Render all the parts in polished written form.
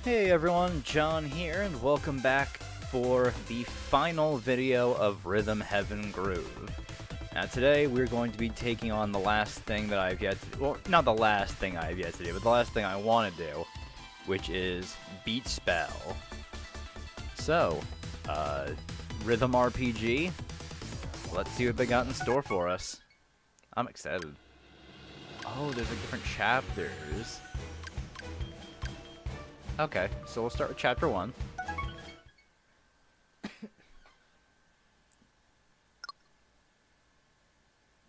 Hey everyone, John here, and welcome back for the final video of Rhythm Heaven Groove. Now today we're going to be taking on the last thing that I've yet to, well, not the last thing I have yet to do, but the last thing I want to do, which is Beatspell. So, Rhythm RPG, let's see what they got in store for us. I'm excited. Oh, there's like different chapters. Okay, so we'll start with chapter 1.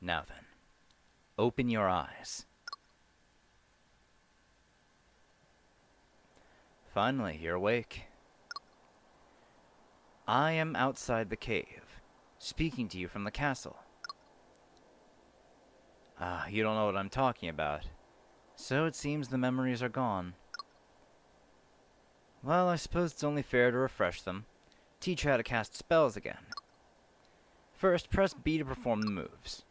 Now then, open your eyes. Finally, you're awake. I am outside the cave, speaking to you from the castle. Ah, you don't know what I'm talking about. So it seems the memories are gone. Well, I suppose it's only fair to refresh them. Teach you how to cast spells again. First, press B to perform the moves.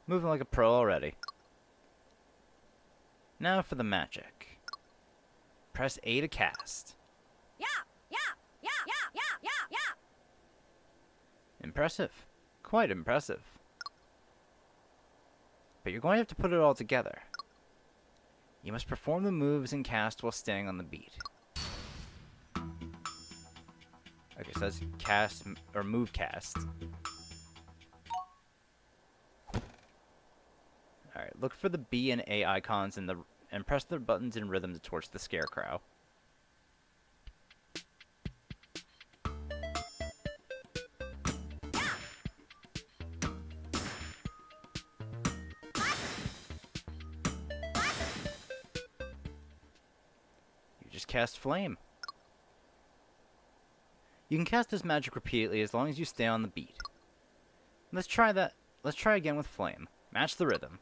Moving like a pro already. Now for the magic. Press A to cast. Impressive. Quite impressive. But you're going to have to put it all together. You must perform the moves and cast while staying on the beat. Okay, so that's cast, or move cast. Alright, look for the B and A icons and press the buttons in rhythm to torch the scarecrow. Cast flame. You can cast this magic repeatedly as long as you stay on the beat. Let's try that. Let's try again with flame. Match the rhythm.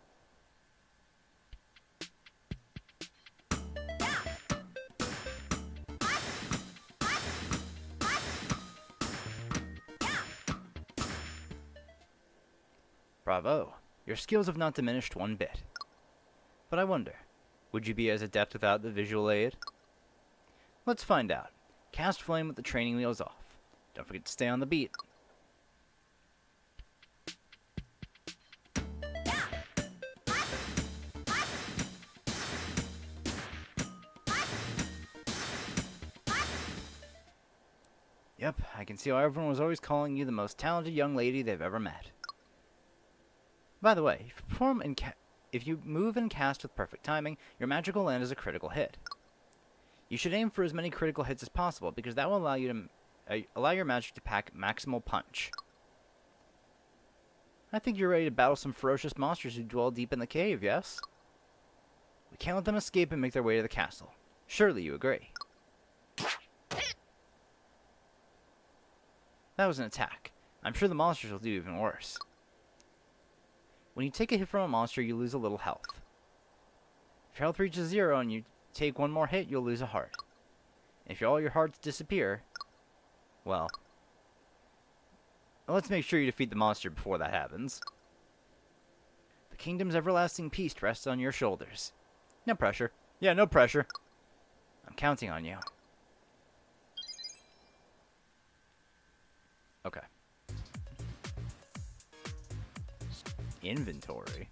Bravo. Your skills have not diminished one bit. But I wonder, would you be as adept without the visual aid? Let's find out. Cast flame with the training wheels off. Don't forget to stay on the beat. Yep, I can see why everyone was always calling you the most talented young lady they've ever met. By the way, if you move and cast with perfect timing, your magic will land as a critical hit. You should aim for as many critical hits as possible, because that will allow you to allow your magic to pack maximal punch. I think you're ready to battle some ferocious monsters who dwell deep in the cave, yes? We can't let them escape and make their way to the castle. Surely you agree. That was an attack. I'm sure the monsters will do even worse. When you take a hit from a monster, you lose a little health. If your health reaches 0 and you take one more hit, you'll lose a heart. If all your hearts disappear, well, let's make sure you defeat the monster before that happens. The kingdom's everlasting peace rests on your shoulders. No pressure. Yeah, no pressure. I'm counting on you. Okay. Inventory.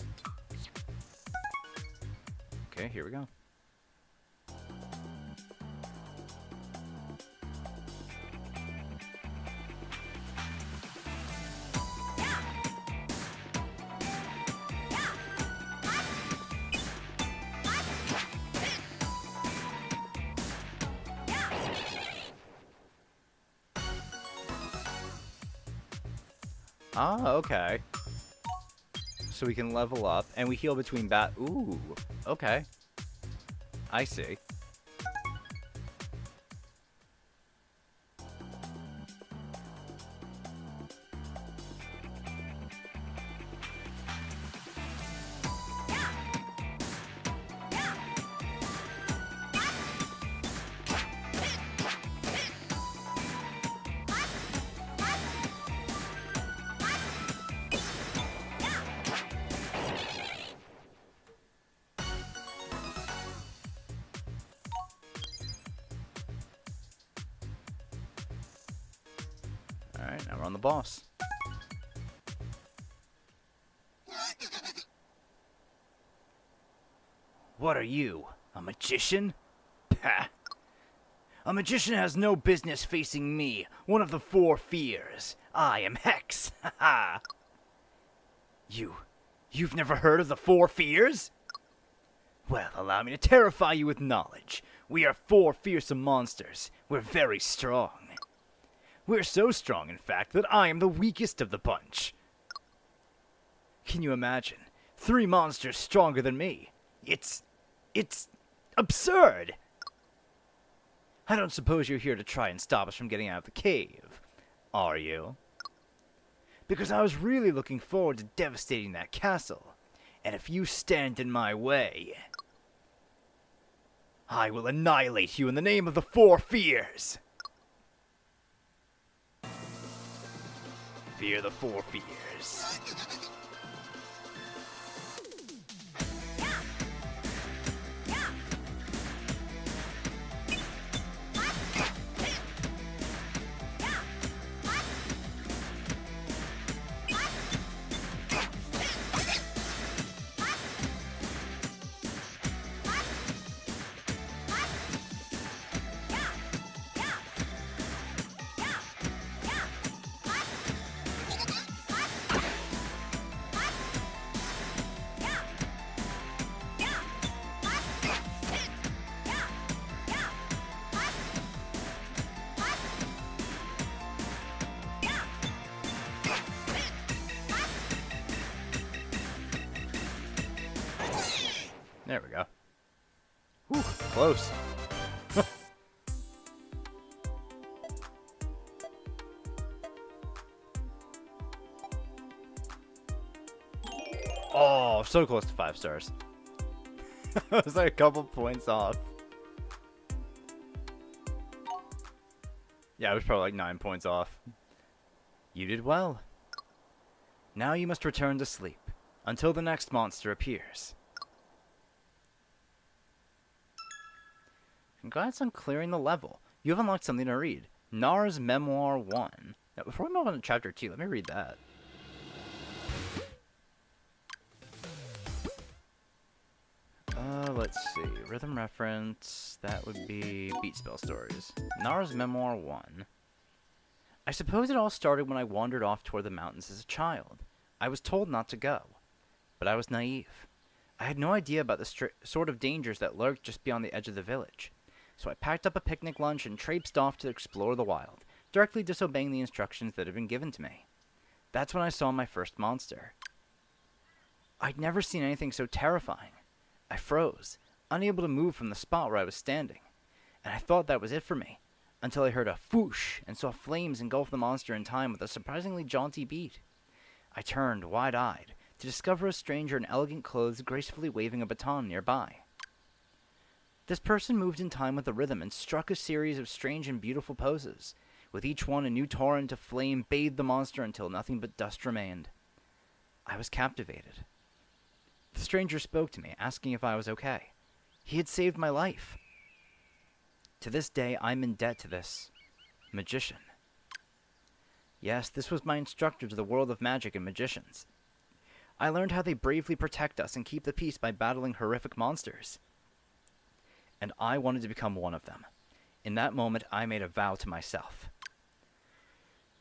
Okay, here we go. Ah, okay. So we can level up, and we heal between Ooh, okay. I see. Now we're on the boss. What are you, a magician? Pah! A magician has no business facing me, one of the four fears. I am Hex, ha ha! You've never heard of the four fears? Well, allow me to terrify you with knowledge. We are four fearsome monsters. We're very strong. We're so strong, in fact, that I am the weakest of the bunch. Can you imagine? 3 monsters stronger than me. It's absurd! I don't suppose you're here to try and stop us from getting out of the cave, are you? Because I was really looking forward to devastating that castle, and if you stand in my way, I will annihilate you in the name of the four fears! Fear the four fears. There we go. Whew, close. Oh, so close to 5 stars. I was like a couple points off. Yeah, I was probably like 9 points off. You did well. Now you must return to sleep until the next monster appears. Congrats on clearing the level. You have unlocked something to read. Nar's Memoir 1. Now, before we move on to Chapter 2, let me read that. Let's see. Rhythm reference. That would be Beatspell stories. Nar's Memoir 1. I suppose it all started when I wandered off toward the mountains as a child. I was told not to go, but I was naive. I had no idea about the sort of dangers that lurked just beyond the edge of the village. So I packed up a picnic lunch and traipsed off to explore the wild, directly disobeying the instructions that had been given to me. That's when I saw my first monster. I'd never seen anything so terrifying. I froze, unable to move from the spot where I was standing, and I thought that was it for me, until I heard a whoosh and saw flames engulf the monster in time with a surprisingly jaunty beat. I turned, wide-eyed, to discover a stranger in elegant clothes gracefully waving a baton nearby. This person moved in time with the rhythm and struck a series of strange and beautiful poses. With each one, a new torrent of flame bathed the monster until nothing but dust remained. I was captivated. The stranger spoke to me, asking if I was okay. He had saved my life. To this day, I'm in debt to this magician. Yes, this was my instructor to the world of magic and magicians. I learned how they bravely protect us and keep the peace by battling horrific monsters. And I wanted to become one of them. In that moment, I made a vow to myself.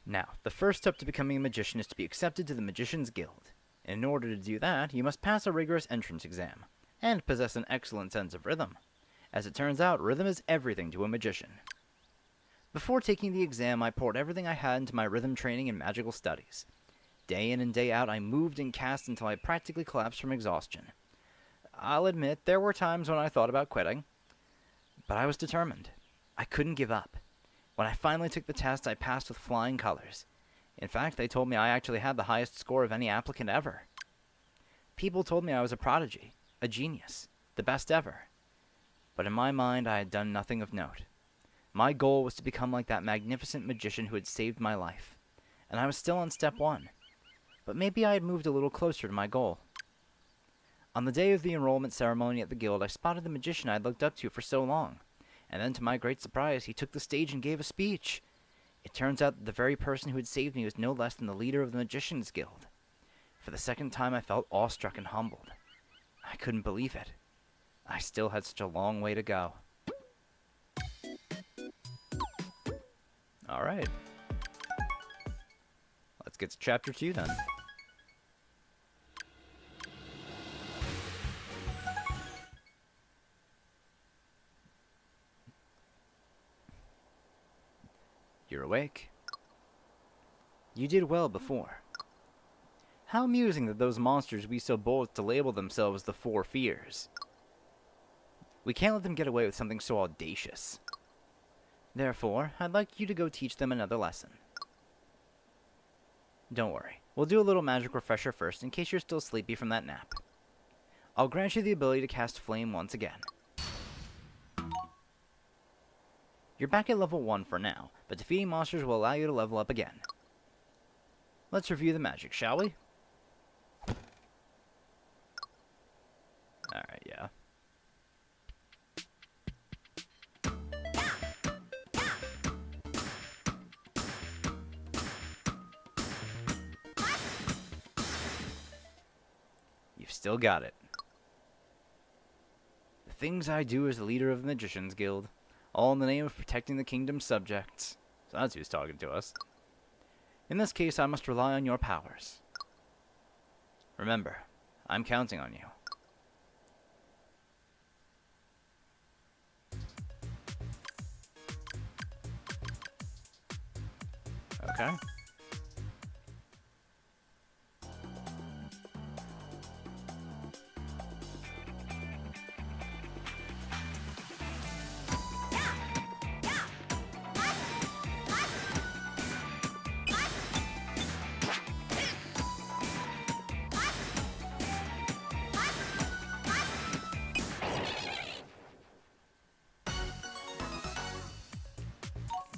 Now, the first step to becoming a magician is to be accepted to the Magician's Guild. And in order to do that, you must pass a rigorous entrance exam, and possess an excellent sense of rhythm. As it turns out, rhythm is everything to a magician. Before taking the exam, I poured everything I had into my rhythm training and magical studies. Day in and day out, I moved and cast until I practically collapsed from exhaustion. I'll admit, there were times when I thought about quitting, but I was determined. I couldn't give up. When I finally took the test, I passed with flying colors. In fact, they told me I actually had the highest score of any applicant ever. People told me I was a prodigy, a genius, the best ever. But in my mind, I had done nothing of note. My goal was to become like that magnificent magician who had saved my life. And I was still on step 1. But maybe I had moved a little closer to my goal. On the day of the enrollment ceremony at the guild, I spotted the magician I had looked up to for so long. And then, to my great surprise, he took the stage and gave a speech. It turns out that the very person who had saved me was no less than the leader of the Magician's Guild. For the second time, I felt awestruck and humbled. I couldn't believe it. I still had such a long way to go. Alright. Let's get to Chapter 2 then. You're awake. You did well before. How amusing that those monsters be so bold to label themselves the Four Fears. We can't let them get away with something so audacious. Therefore, I'd like you to go teach them another lesson. Don't worry. We'll do a little magic refresher first in case you're still sleepy from that nap. I'll grant you the ability to cast Flame once again. You're back at level 1 for now, but defeating monsters will allow you to level up again. Let's review the magic, shall we? Alright, yeah. You've still got it. The things I do as the leader of the Magician's Guild, all in the name of protecting the kingdom's subjects. So that's who's talking to us. In this case, I must rely on your powers. Remember, I'm counting on you. Okay.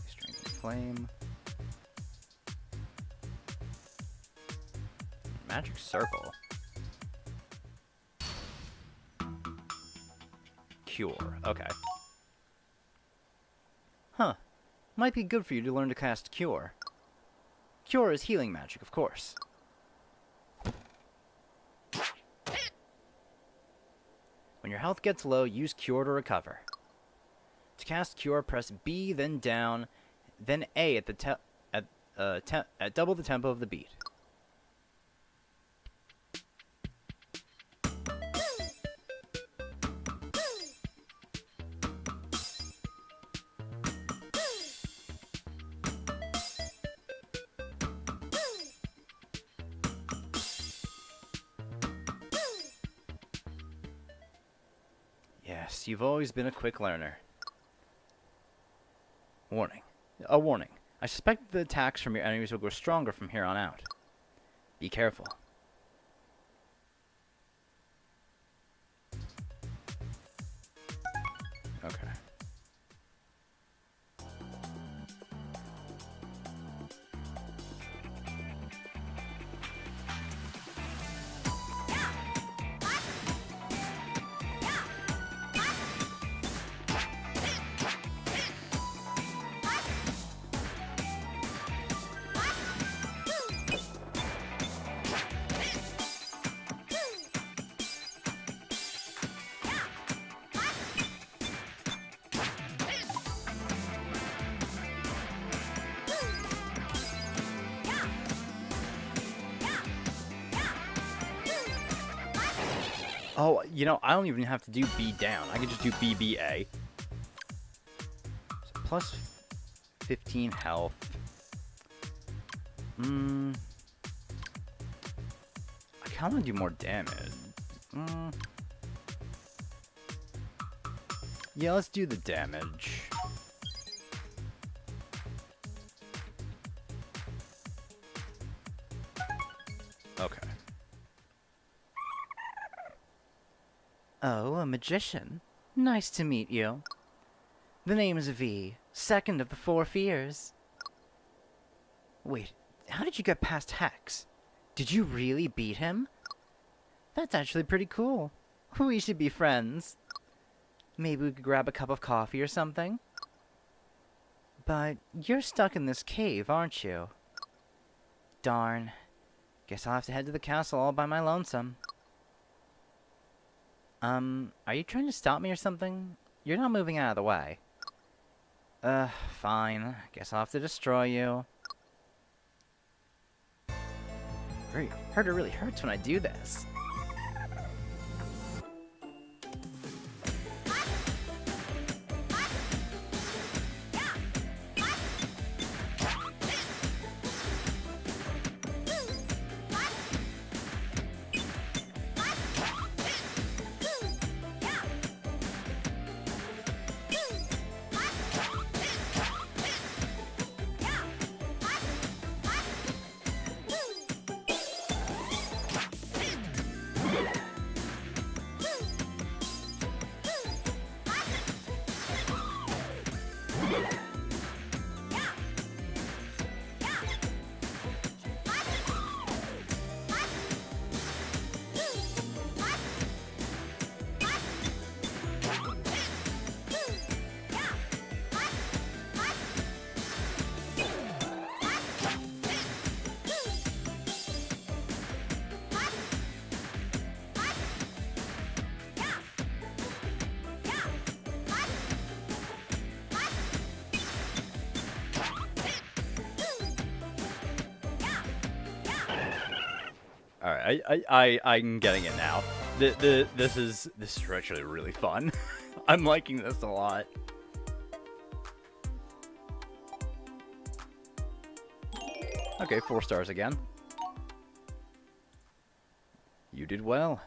Strength and flame. Magic circle. Cure. Okay. Huh. Might be good for you to learn to cast Cure. Cure is healing magic, of course. When your health gets low, use Cure to recover. To cast Cure, press B, then down, then A at the at double the tempo of the beat. Yes, you've always been a quick learner. Warning. A warning. I suspect the attacks from your enemies will grow stronger from here on out. Be careful. Okay. Oh, you know, I don't even have to do B down. I can just do BBA. So plus 15 health. I kind of want to do more damage. Yeah, let's do the damage. Okay. Oh, a magician. Nice to meet you. The name's V, second of the Four Fears. Wait, how did you get past Hex? Did you really beat him? That's actually pretty cool. We should be friends. Maybe we could grab a cup of coffee or something? But you're stuck in this cave, aren't you? Darn. Guess I'll have to head to the castle all by my lonesome. Are you trying to stop me or something? You're not moving out of the way. Fine. Guess I'll have to destroy you. Heard it really hurts when I do this. Alright, I'm getting it now. This is actually really fun. I'm liking this a lot. Okay, 4 stars again. You did well.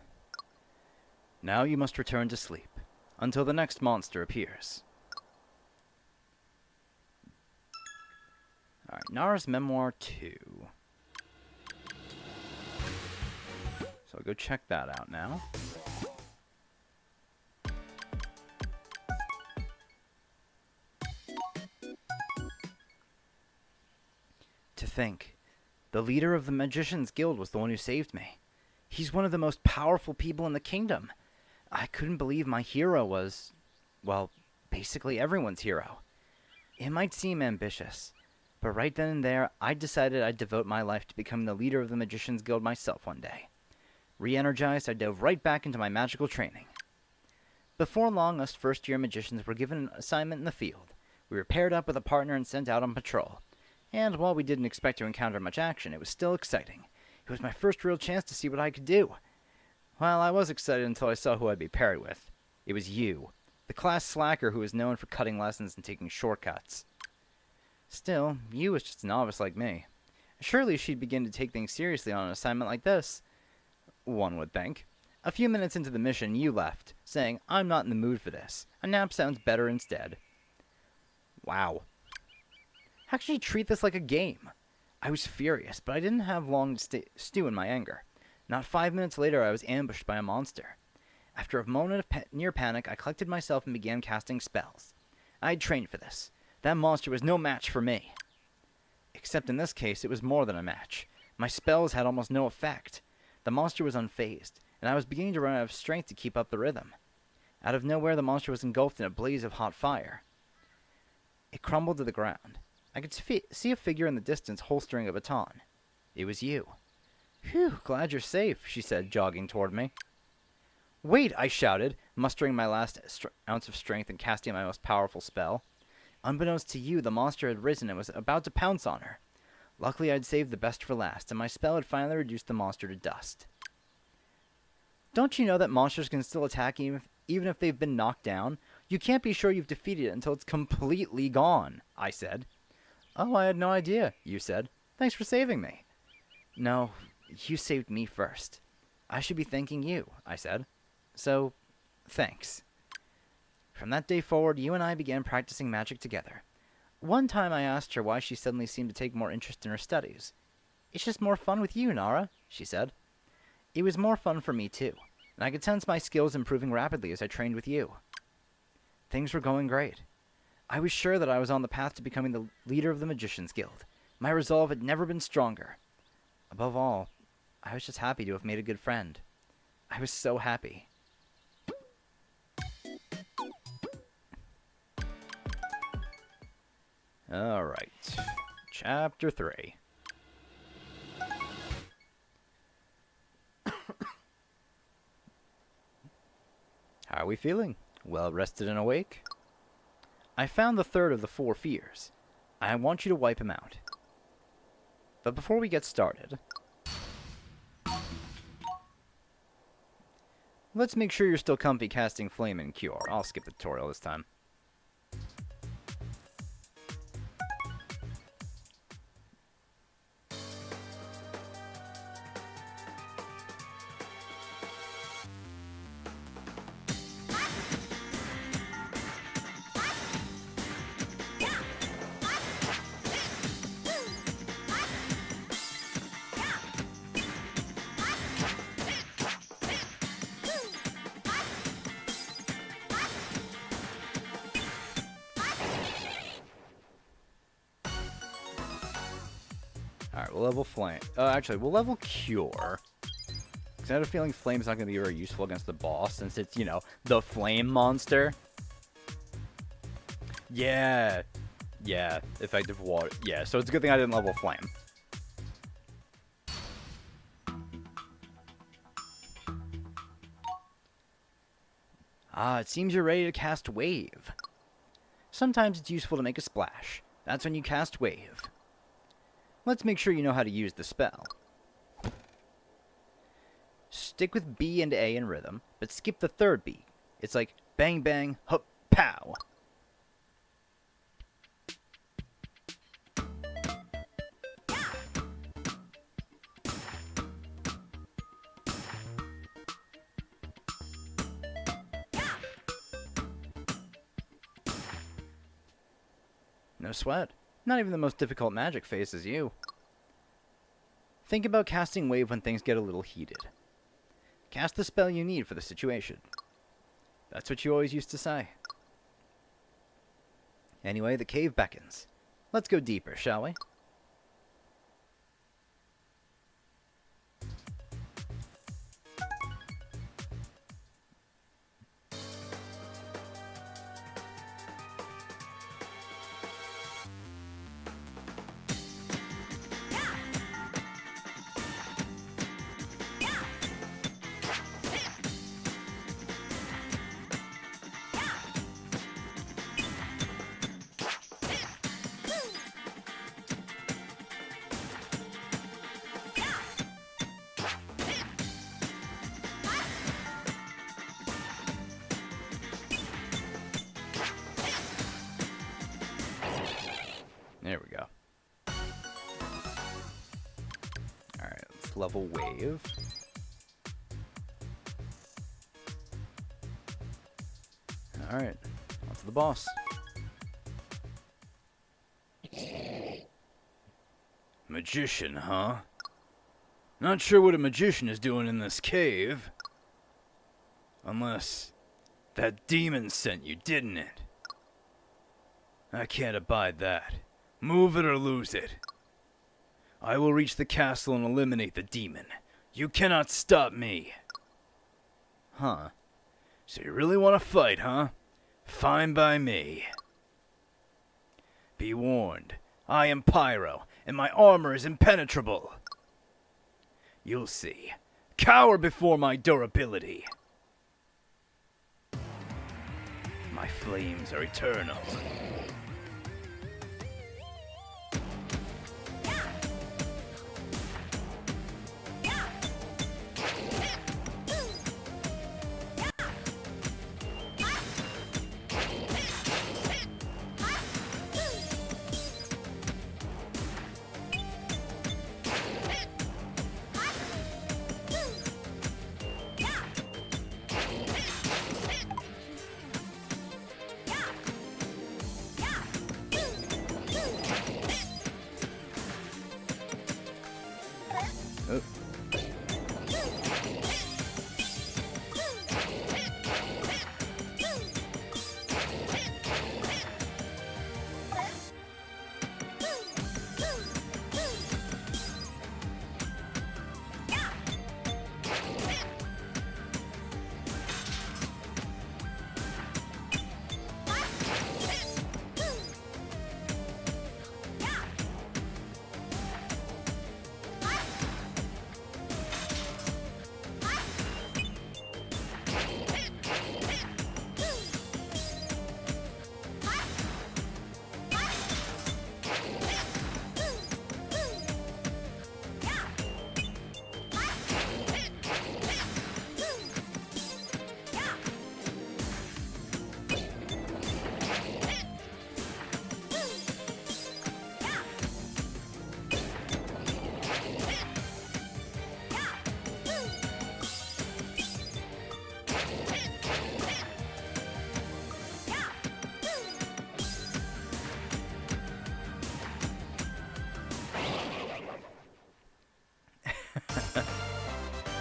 Now you must return to sleep, until the next monster appears. Alright, Nara's Memoir 2. So I'll go check that out now. To think, the leader of the Magician's Guild was the one who saved me. He's one of the most powerful people in the kingdom. I couldn't believe my hero was, well, basically everyone's hero. It might seem ambitious, but right then and there, I decided I'd devote my life to becoming the leader of the Magician's Guild myself one day. Re-energized, I dove right back into my magical training. Before long, us first-year magicians were given an assignment in the field. We were paired up with a partner and sent out on patrol. And while we didn't expect to encounter much action, it was still exciting. It was my first real chance to see what I could do. Well, I was excited until I saw who I'd be paired with. It was you, the class slacker who was known for cutting lessons and taking shortcuts. Still, you was just a novice like me. Surely she'd begin to take things seriously on an assignment like this. One would think. A few minutes into the mission, you left, saying, "I'm not in the mood for this. A nap sounds better instead." Wow. How could you treat this like a game? I was furious, but I didn't have long to stew in my anger. Not 5 minutes later, I was ambushed by a monster. After a moment of near panic, I collected myself and began casting spells. I had trained for this. That monster was no match for me. Except in this case, it was more than a match. My spells had almost no effect. The monster was unfazed, and I was beginning to run out of strength to keep up the rhythm. Out of nowhere, the monster was engulfed in a blaze of hot fire. It crumbled to the ground. I could see a figure in the distance holstering a baton. It was you. "Phew, glad you're safe," she said, jogging toward me. "Wait," I shouted, mustering my last ounce of strength and casting my most powerful spell. Unbeknownst to you, the monster had risen and was about to pounce on her. Luckily, I'd saved the best for last, and my spell had finally reduced the monster to dust. "Don't you know that monsters can still attack even if they've been knocked down? You can't be sure you've defeated it until it's completely gone," I said. "Oh, I had no idea," you said. "Thanks for saving me." "No, you saved me first. I should be thanking you," I said. "So, thanks." From that day forward, you and I began practicing magic together. One time I asked her why she suddenly seemed to take more interest in her studies. "It's just more fun with you, Nara," she said. It was more fun for me, too, and I could sense my skills improving rapidly as I trained with you. Things were going great. I was sure that I was on the path to becoming the leader of the Magician's Guild. My resolve had never been stronger. Above all, I was just happy to have made a good friend. I was so happy. Alright. Chapter 3. How are we feeling? Well rested and awake? I found the third of the 4 fears. I want you to wipe him out. But before we get started, let's make sure you're still comfy casting Flame and Cure. I'll skip the tutorial this time. Alright, we'll level Flame. Actually, we'll level Cure. Because I have a feeling Flame's not going to be very useful against the boss, since it's, you know, the Flame monster. Yeah. Yeah, effective water. Yeah, so it's a good thing I didn't level Flame. Ah, it seems you're ready to cast Wave. Sometimes it's useful to make a splash. That's when you cast Wave. Let's make sure you know how to use the spell. Stick with B and A in rhythm, but skip the third B. It's like bang bang, hup, pow. No sweat. Not even the most difficult magic faces you. Think about casting Wave when things get a little heated. Cast the spell you need for the situation. That's what you always used to say. Anyway, the cave beckons. Let's go deeper, shall we? There we go. Alright, let's level Wave. Alright, on to the boss. Magician, huh? Not sure what a magician is doing in this cave. Unless that demon sent you, didn't it? I can't abide that. Move it or lose it. I will reach the castle and eliminate the demon. You cannot stop me. Huh. So you really want to fight, huh? Fine by me. Be warned. I am Pyro, and my armor is impenetrable. You'll see. Cower before my durability. My flames are eternal.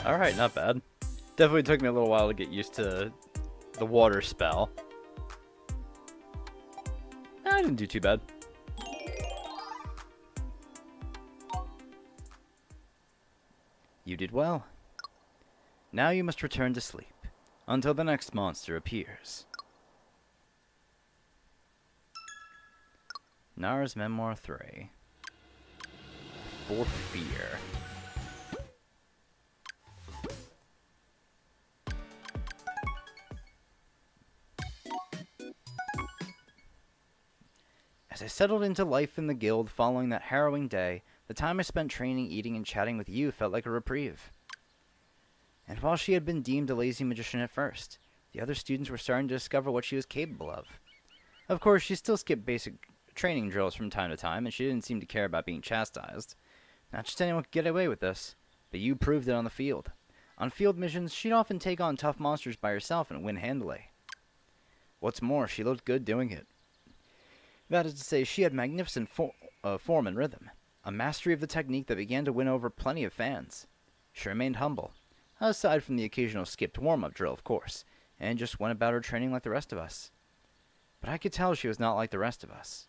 Alright, not bad. Definitely took me a little while to get used to the water spell. I didn't do too bad. You did well. Now you must return to sleep until the next monster appears. Nara's Memoir 3. For Fear. As I settled into life in the guild following that harrowing day, the time I spent training, eating, and chatting with you felt like a reprieve. And while she had been deemed a lazy magician at first, the other students were starting to discover what she was capable of. Of course, she still skipped basic training drills from time to time, and she didn't seem to care about being chastised. Not just anyone could get away with this, but you proved it on the field. On field missions, she'd often take on tough monsters by herself and win handily. What's more, she looked good doing it. That is to say, she had magnificent form and rhythm, a mastery of the technique that began to win over plenty of fans. She remained humble, aside from the occasional skipped warm-up drill, of course, and just went about her training like the rest of us. But I could tell she was not like the rest of us.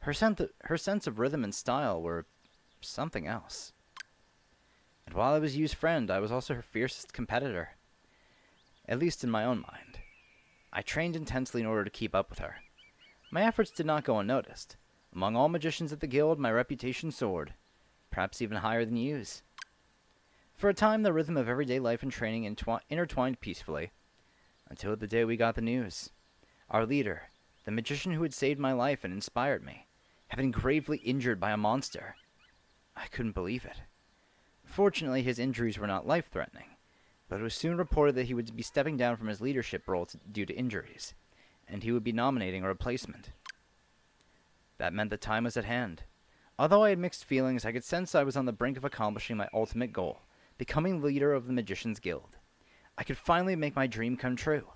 Her sense of rhythm and style were something else. And while I was Yu's friend, I was also her fiercest competitor. At least in my own mind. I trained intensely in order to keep up with her. My efforts did not go unnoticed. Among all magicians at the guild, my reputation soared, perhaps even higher than Yu's. For a time, the rhythm of everyday life and training intertwined peacefully, until the day we got the news. Our leader, the magician who had saved my life and inspired me, had been gravely injured by a monster. I couldn't believe it. Fortunately, his injuries were not life-threatening, but it was soon reported that he would be stepping down from his leadership role due to injuries, and he would be nominating a replacement. That meant the time was at hand. Although I had mixed feelings, I could sense I was on the brink of accomplishing my ultimate goal, becoming leader of the Magician's Guild. I could finally make my dream come true.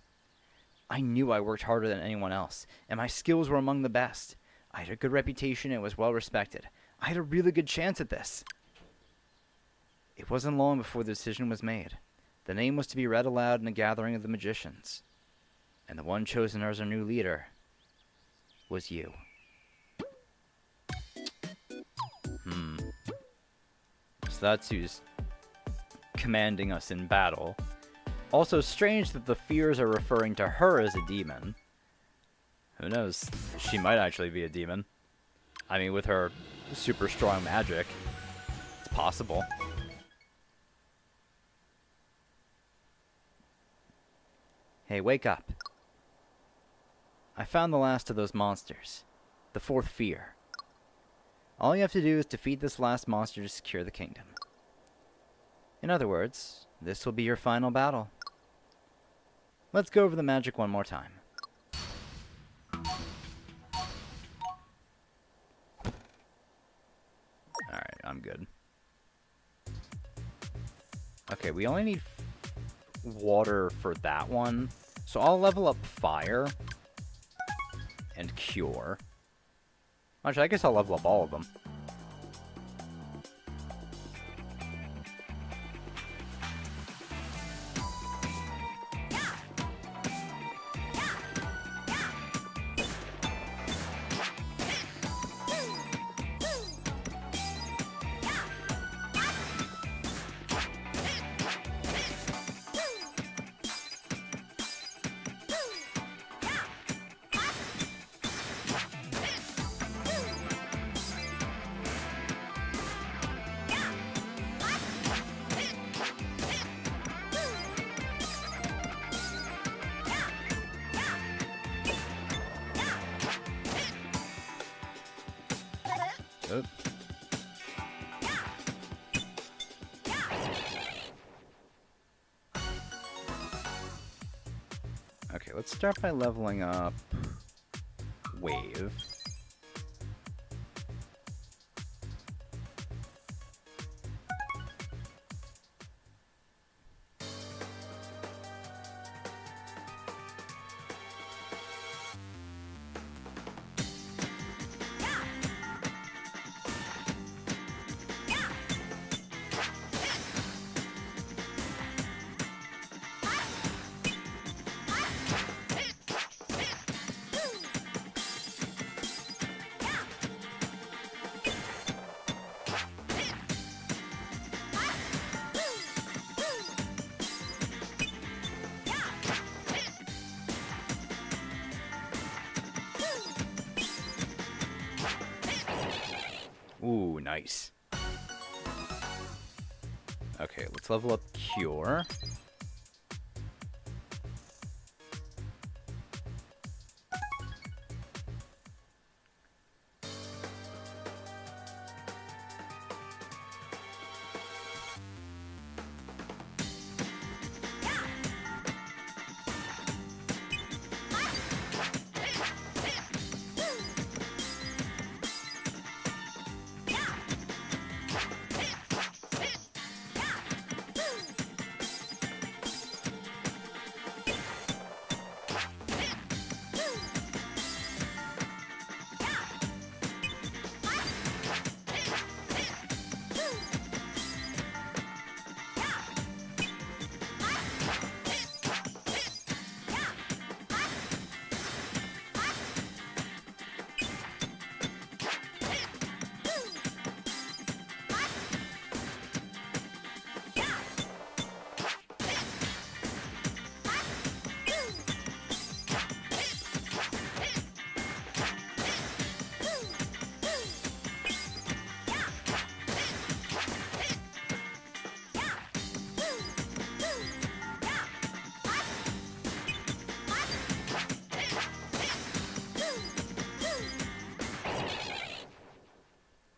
I knew I worked harder than anyone else, and my skills were among the best. I had a good reputation and was well respected. I had a really good chance at this. It wasn't long before the decision was made. The name was to be read aloud in a gathering of the magicians. And the one chosen as our new leader was you. So that's who's commanding us in battle. Also strange that the fears are referring to her as a demon. Who knows? She might actually be a demon. I mean, with her super strong magic, it's possible. Hey, wake up. I found the last of those monsters. The fourth fear. All you have to do is defeat this last monster to secure the kingdom. In other words, this will be your final battle. Let's go over the magic one more time. Alright, I'm good. Okay, we only need water for that one. So I'll level up fire and cure. Actually, I guess I'll level up all of them. Oop. Okay, let's start by leveling up Wave. nice. Okay, let's level up Cure.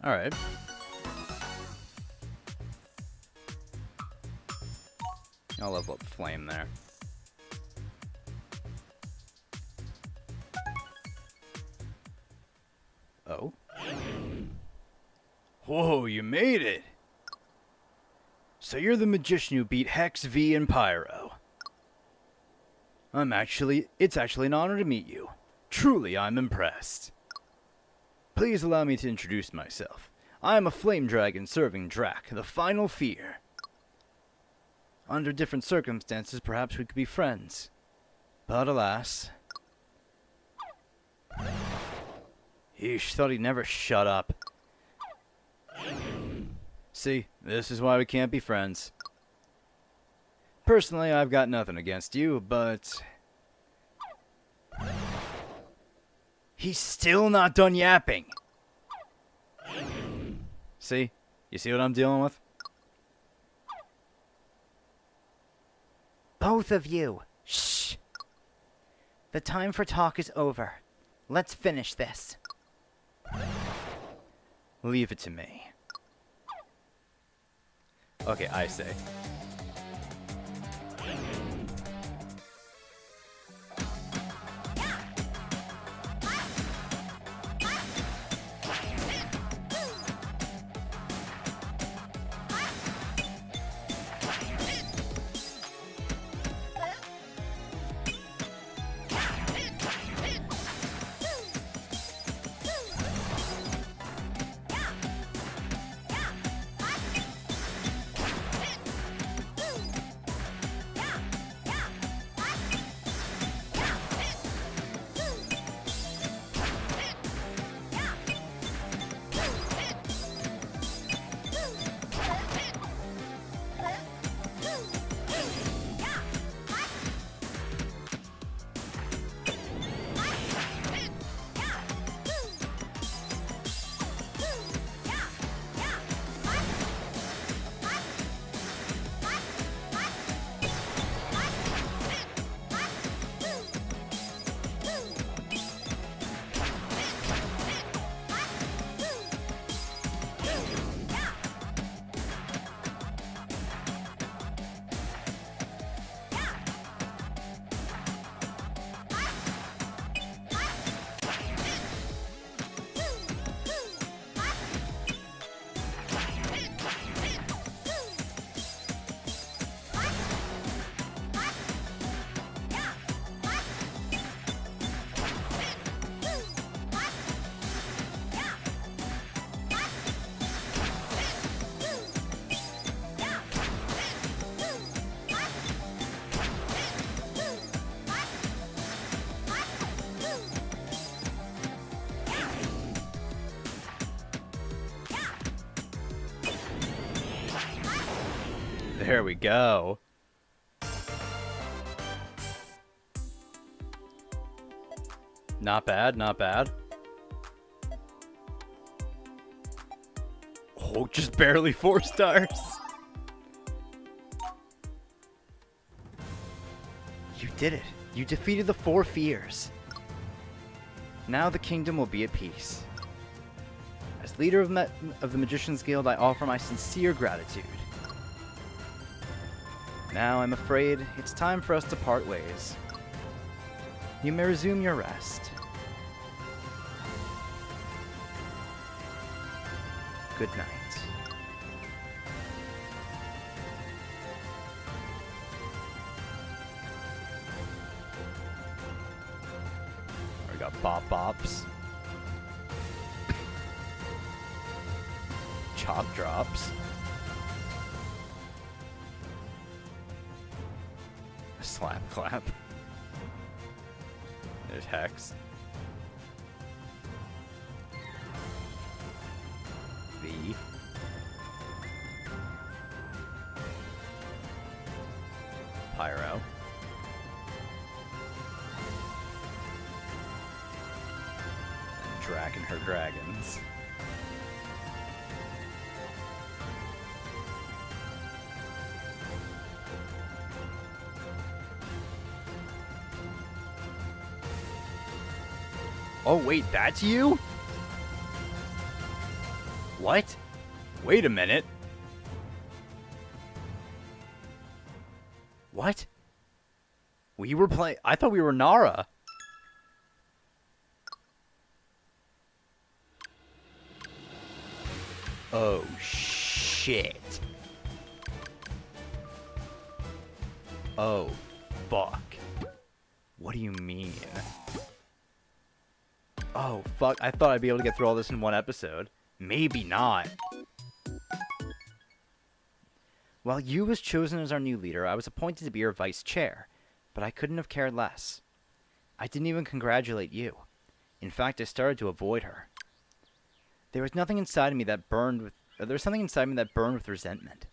Alright. I'll level up Flame there. Oh. Whoa, you made it! So you're the magician who beat Hex, V, and Pyro. It's actually an honor to meet you. Truly, I'm impressed. Please allow me to introduce myself. I am a flame dragon serving Drac, the final fear. Under different circumstances, perhaps we could be friends. But alas... Yeesh, thought he'd never shut up. See, this is why we can't be friends. Personally, I've got nothing against you, but... He's still not done yapping. See? You see what I'm dealing with? Both of you. Shh. The time for talk is over. Let's finish this. Leave it to me. Okay, I say. There we go. Not bad, not bad. Oh, just barely 4 stars. You did it. You defeated the 4 fears. Now the kingdom will be at peace. As leader of the Magician's Guild, I offer my sincere gratitude. Now I'm afraid it's time for us to part ways. You may resume your rest. Good night. We got bop bops. Chop drops. Slap clap. There's Hex. V. Pyro. And Drac and her dragons. Oh, wait, that's you? What? Wait a minute. What? We were playing... I thought we were Nara. Oh, shit. Oh, fuck. What do you mean? Oh, fuck. I thought I'd be able to get through all this in one episode. Maybe not. While Yu was chosen as our new leader, I was appointed to be her vice chair, but I couldn't have cared less. I didn't even congratulate Yu. In fact, I started to avoid her. There was something inside me that burned with resentment.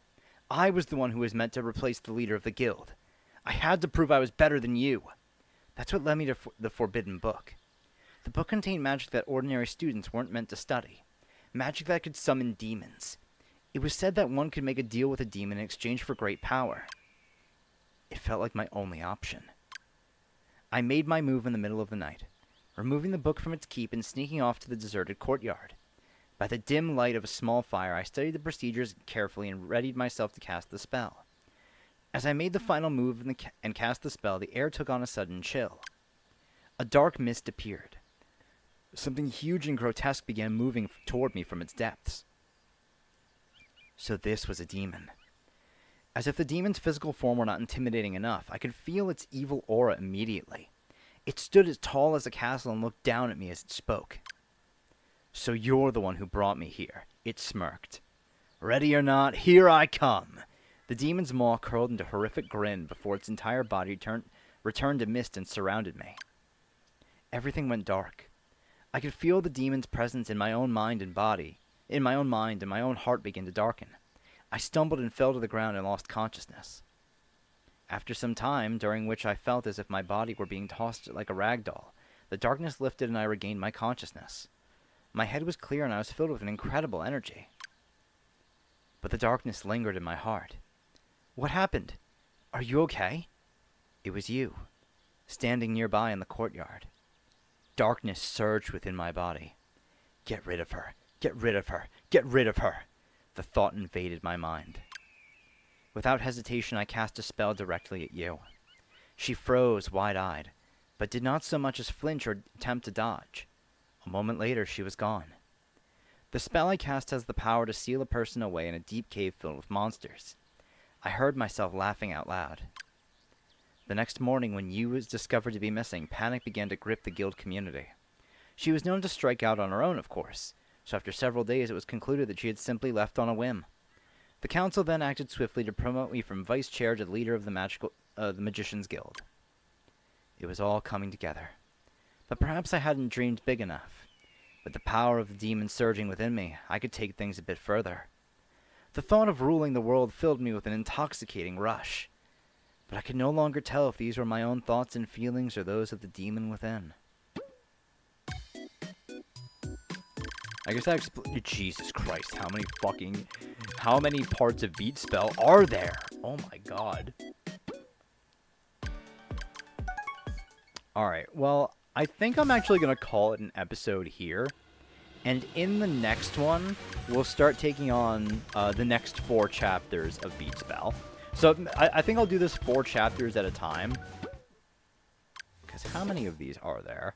I was the one who was meant to replace the leader of the guild. I had to prove I was better than Yu. That's what led me to the Forbidden Book. The book contained magic that ordinary students weren't meant to study. Magic that could summon demons. It was said that one could make a deal with a demon in exchange for great power. It felt like my only option. I made my move in the middle of the night, removing the book from its keep and sneaking off to the deserted courtyard. By the dim light of a small fire, I studied the procedures carefully and readied myself to cast the spell. As I made the final move and cast the spell, the air took on a sudden chill. A dark mist appeared. Something huge and grotesque began moving toward me from its depths. So this was a demon. As if the demon's physical form were not intimidating enough, I could feel its evil aura immediately. It stood as tall as a castle and looked down at me as it spoke. So you're the one who brought me here, it smirked. Ready or not, here I come. The demon's maw curled into a horrific grin before its entire body returned to mist and surrounded me. Everything went dark. I could feel the demon's presence in my own mind and body. In my own mind, and my own heart began to darken. I stumbled and fell to the ground and lost consciousness. After some time, during which I felt as if my body were being tossed like a rag doll, the darkness lifted and I regained my consciousness. My head was clear and I was filled with an incredible energy. But the darkness lingered in my heart. What happened? Are you okay? It was you, standing nearby in the courtyard. Darkness surged within my body. Get rid of her. Get rid of her. Get rid of her. The thought invaded my mind. Without hesitation, I cast a spell directly at you. She froze, wide-eyed, but did not so much as flinch or attempt to dodge. A moment later, she was gone. The spell I cast has the power to seal a person away in a deep cave filled with monsters. I heard myself laughing out loud. The next morning, when Yu was discovered to be missing, panic began to grip the guild community. She was known to strike out on her own, of course, so after several days it was concluded that she had simply left on a whim. The council then acted swiftly to promote me from vice chair to leader of the Magician's Guild. It was all coming together. But perhaps I hadn't dreamed big enough. With the power of the demon surging within me, I could take things a bit further. The thought of ruling the world filled me with an intoxicating rush. But I could no longer tell if these were my own thoughts and feelings or those of the demon within. I guess that Jesus Christ, how many parts of Beatspell are there? Oh my god. Alright, well, I think I'm actually going to call it an episode here. And in the next one, we'll start taking on the next 4 chapters of Beatspell. So I think I'll do this 4 chapters at a time. Because how many of these are there?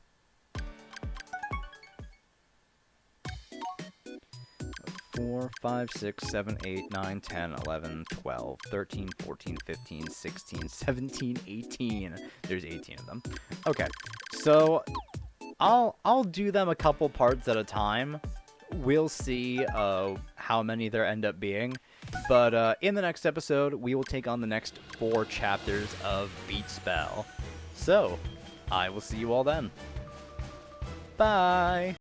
4, 5, 6, 7, 8, 9, 10, 11, 12, 13, 14, 15, 16, 17, 18. There's 18 of them. Okay, so I'll do them a couple parts at a time. We'll see how many there end up being. But in the next episode, we will take on the next 4 chapters of Beatspell. So, I will see you all then. Bye!